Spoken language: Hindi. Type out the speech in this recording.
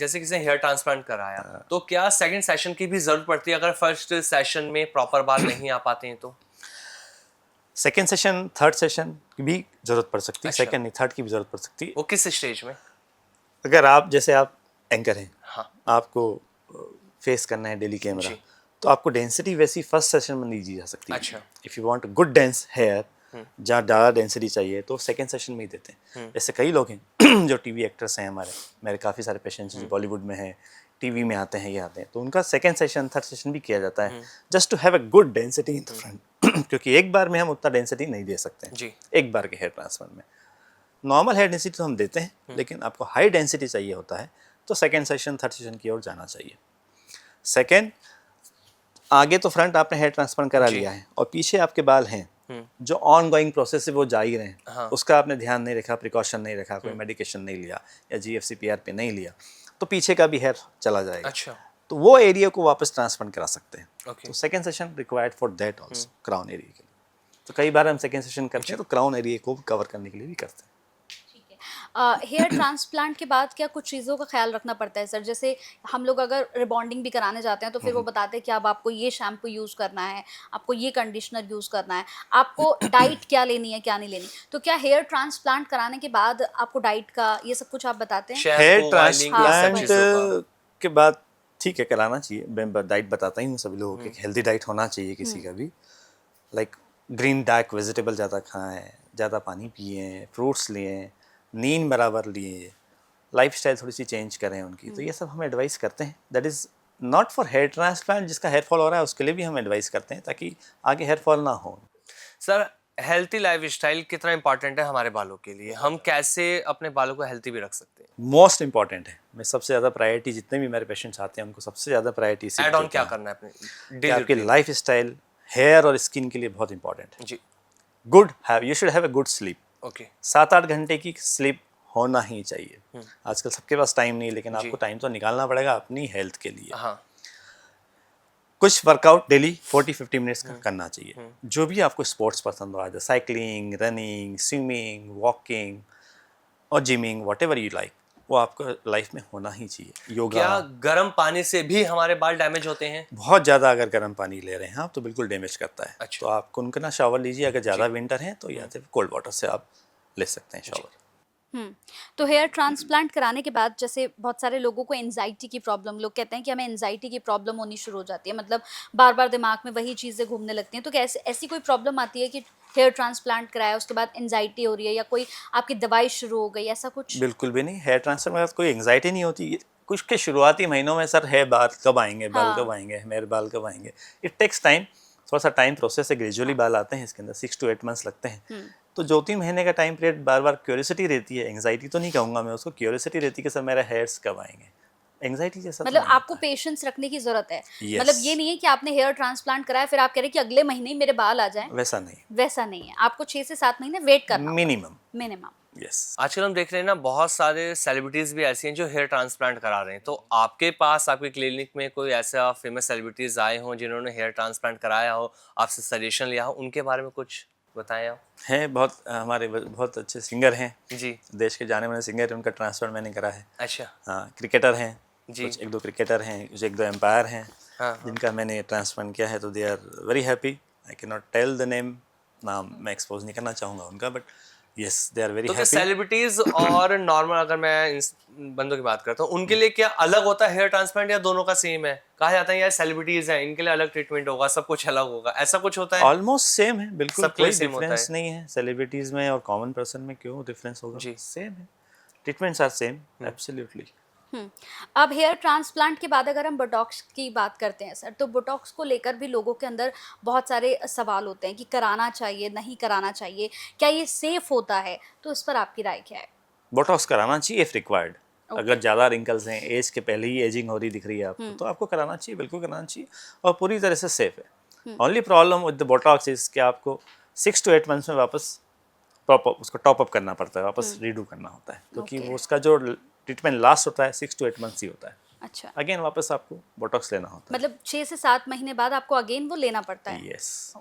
जैसे किसी ने हेयर ट्रांसप्लांट कराया तो क्या सेकंड सेशन की भी जरूरत पड़ती है अगर फर्स्ट सेशन में प्रॉपर बाल नहीं आ पाते हैं तो? सेकेंड सेशन, थर्ड सेशन की भी जरूरत पड़ सकती है। अच्छा। सेकेंड नहीं, थर्ड की भी जरूरत पड़ सकती है। वो किस स्टेज में? अगर आप जैसे आप एंकर हैं, हाँ आपको फेस करना है डेली कैमरा, जी। तो आपको डेंसिटी वैसी फर्स्ट सेशन में नहीं दी जा सकती। अच्छा। If you want good dense hair, जहाँ ज़्यादा डेंसिटी चाहिए तो सेकेंड सेशन में ही देते हैं। जैसे कई लोग हैं जो टीवी एक्टर्स हैं, हमारे मेरे काफ़ी सारे पेशेंट्स जो बॉलीवुड में हैं, टीवी में आते हैं, ये आते हैं, तो उनका सेकेंड सेशन, थर्ड सेशन भी किया जाता है, just to have a good density in the front. क्योंकि एक बार में हम उतना डेंसिटी नहीं दे सकते हैं जी। एक बार के हेयर ट्रांसफर में। नॉर्मल हेयर डेंसिटी तो हम देते हैं, लेकिन आपको हाई डेंसिटी चाहिए होता है तो सेकेंड सेशन, थर्ड सेशन की ओर जाना चाहिए। सेकेंड, आगे तो फ्रंट आपने हेयर ट्रांसप्लांट करा जी। लिया है और पीछे आपके बाल हैं जो ऑन गोइंग प्रोसेस है वो जा ही रहे हैं, हाँ। उसका आपने ध्यान नहीं रखा, प्रिकॉशन नहीं रखा, कोई मेडिकेशन नहीं लिया या GFCPR पे नहीं लिया, तो पीछे का भी हेयर चला जाएगा। अच्छा। तो वो एरिया को वापस ट्रांसप्लांट करा सकते हैं। ओके। तो second session required for that also, crown area के लिए। तो कई बार हम सेकेंड सेशन करते हैं तो क्राउन एरिया को कवर करने के लिए भी करते हैं। हेयर ट्रांसप्लांट के बाद क्या कुछ चीज़ों का ख्याल रखना पड़ता है सर? जैसे हम लोग अगर रिबॉन्डिंग भी कराने जाते हैं तो फिर वो बताते हैं कि अब आपको ये शैम्पू यूज़ करना है, आपको ये कंडीशनर यूज़ करना है, आपको डाइट क्या लेनी है, क्या नहीं लेनी। तो क्या हेयर ट्रांसप्लांट कराने के बाद आपको डाइट का ये सब कुछ आप बताते हैं? हेयर शैम्पू, ऑयलिंग, ये सब ट्रांसप्लांट चीजों का। के बाद ठीक है, कराना चाहिए। मैं डाइट बताता ही हूँ सभी लोगों को, हेल्दी डाइट होना चाहिए किसी का भी। लाइक ग्रीन डार्क वेजिटेबल ज़्यादा खाएं, ज़्यादा पानी पिए, फ्रूट्स लें, नींद बराबर लिए, लाइफस्टाइल थोड़ी सी चेंज करें उनकी। तो ये सब हम एडवाइस करते हैं। That is not for hair transplant, जिसका हेयर फॉल हो रहा है उसके लिए भी हम एडवाइस करते हैं ताकि आगे हेयर फॉल ना हो। सर, हेल्थी लाइफस्टाइल कितना इंपॉर्टेंट है हमारे बालों के लिए? हम कैसे अपने बालों को हेल्थी भी रख सकते हैं? मोस्ट इंपॉर्टेंट है। मैं सबसे ज़्यादा प्रायोरिटी, जितने भी मेरे पेशेंट्स आते हैं उनको सबसे ज़्यादा प्रायोरिटी इसी एड को ऑन देता क्या हूं करना है अपने कि डेली आपकी रूटीन? लाइफ स्टाइल हेयर और स्किन के लिए बहुत इंपॉर्टेंट है। जी। Good have, you should have a good sleep. Okay. 7-8 घंटे की स्लीप होना ही चाहिए। आजकल सबके पास टाइम नहीं है, लेकिन जी। आपको टाइम तो निकालना पड़ेगा अपनी हेल्थ के लिए। हाँ। कुछ वर्कआउट डेली 40-50 मिनट्स का करना चाहिए। जो भी आपको स्पोर्ट्स पसंद हो, जैसे साइकिलिंग, रनिंग, स्विमिंग, वॉकिंग और gymming, what ever you like, वो आपको लाइफ में होना ही चाहिए। योगा। क्या गर्म पानी से भी हमारे बाल डैमेज होते हैं? बहुत ज़्यादा अगर गर्म पानी ले रहे हैं आप तो बिल्कुल डैमेज करता है। अच्छा। तो आप कुनकुना शावर लीजिए। अगर ज़्यादा विंटर है तो या फिर कोल्ड वाटर से आप ले सकते हैं शावर। तो हेयर ट्रांसप्लांट कराने के बाद जैसे बहुत सारे लोगों को एंजाइटी की प्रॉब्लम, लोग कहते हैं कि हमें एंजाइटी की प्रॉब्लम होनी शुरू हो जाती है, मतलब बार बार दिमाग में वही चीज़ें घूमने लगती हैं। तो क्या ऐसी कोई प्रॉब्लम आती है कि हेयर ट्रांसप्लांट कराया उसके बाद एंजाइटी हो रही है या कोई आपकी दवाई शुरू हो गई, ऐसा कुछ? बिल्कुल भी नहीं। हेयर ट्रांसफर में कोई एंग्जाइटी नहीं होती। कुछ के शुरुआती महीनों में सर है बाल कब आएंगे, बाल कब हाँ। आएंगे, मेरे बाल कब आएंगे। इट टेक्स टाइम, थोड़ा सा टाइम प्रोसेस है, ग्रेजुअली बाल आते हैं। इसके अंदर 6 to 8 मंथ्स लगते हैं। तो 2-3 महीने का टाइम पीरियड बार बार क्यूरियोसिटी रहती है। एंग्जाइटी तो नहीं कहूँगा मैं उसको, क्यूरियोसिटी रहती है कि सर मेरे हेयर्स कब आएंगे। एंग्जाइटी जैसा तो मतलब नहीं आपको होता है। पेशेंस रखने की जरूरत है। Yes. मतलब ये नहीं है कि आपने हेयर ट्रांसप्लांट कराया फिर आप कह रहे हैं कि अगले महीने ही मेरे बाल आ जाएं, वैसा नहीं, वैसा नहीं है। आपको 6 से 7 महीने वेट करना होगा मिनिमम। मिनिमम। यस। आजकल हम देख रहे हैं ना, बहुत सारे सेलिब्रिटीज भी ऐसी हैं जो हेयर ट्रांसप्लांट करा रहे हैं। तो आपके पास, आपके क्लिनिक में कोई ऐसा फेमस सेलिब्रिटीज आए हों जिन्होंने हेयर ट्रांसप्लांट कराया हो, आपसे सजेशन लिया हो, उनके बारे में कुछ बताया हो? हैं बहुत, हमारे बहुत अच्छे सिंगर हैं, जी। देश के जाने माने सिंगर हैं, उनका ट्रांसफर मैंने करा है। अच्छा। हाँ, क्रिकेटर हैं, जी। कुछ 1-2 क्रिकेटर हैं, कुछ 1-2 एम्पायर हैं, हाँ, हाँ। जिनका मैंने ट्रांसप्लांट किया है। तो they are very happy. I can not tell the name, नाम मैं एक्सपोज नहीं करना चाहूँगा उनका, but yes they are very तो क्या हैप्पी। सेलिब्रिटीज और नॉर्मल, अगर मैं इस बंदों की बात करता हूँ, उनके लिए क्या अलग होता है हेयर ट्रांसप्लांट या दोनों का सेम है? कहा जाता है यार सेलिब्रिटीज हैं, इनके लिए अलग ट्रीटमेंट होगा, सब कुछ अलग होगा, ऐसा कुछ होता है? ऑलमोस्ट सेम है, बिल्कुल सबके लिए कोई सेम होता डिफरेंस है? नहीं है। सेलिब्रिटीज़ में और कॉमन पर्सन में क्यों डिफरेंस होगा, जी। सेम है। Treatments are same, absolutely. अब हेयर ट्रांसप्लांट के बाद अगर हम बोटॉक्स की बात करते हैं सर, तो बोटॉक्स को लेकर भी लोगों के अंदर बहुत सारे सवाल होते हैं कि कराना चाहिए, नहीं कराना चाहिए, क्या ये सेफ होता है? तो इस पर आपकी राय क्या है? बोटॉक्स कराना चाहिए इफ रिक्वायर्ड। ओके। अगर ज़्यादा रिंकल्स हैं, एज के पहले ही एजिंग हो रही दिख रही है आपको, तो आपको कराना चाहिए, बिल्कुल कराना चाहिए, और पूरी तरह से सेफ है। Only problem with the Botox is कि आपको 6 to 8 मंथ्स में वापस उसको टॉप अप करना पड़ता है, वापस रीडू करना होता है, क्योंकि ओके। वो उसका जो ट्रीटमेंट लास्ट होता है 6 to 8 मंथ्स ही होता है। अच्छा, अगेन वापस आपको बोटॉक्स लेना होता मतलब 6 से 7 महीने बाद आपको अगेन वो लेना पड़ता है। है? यस।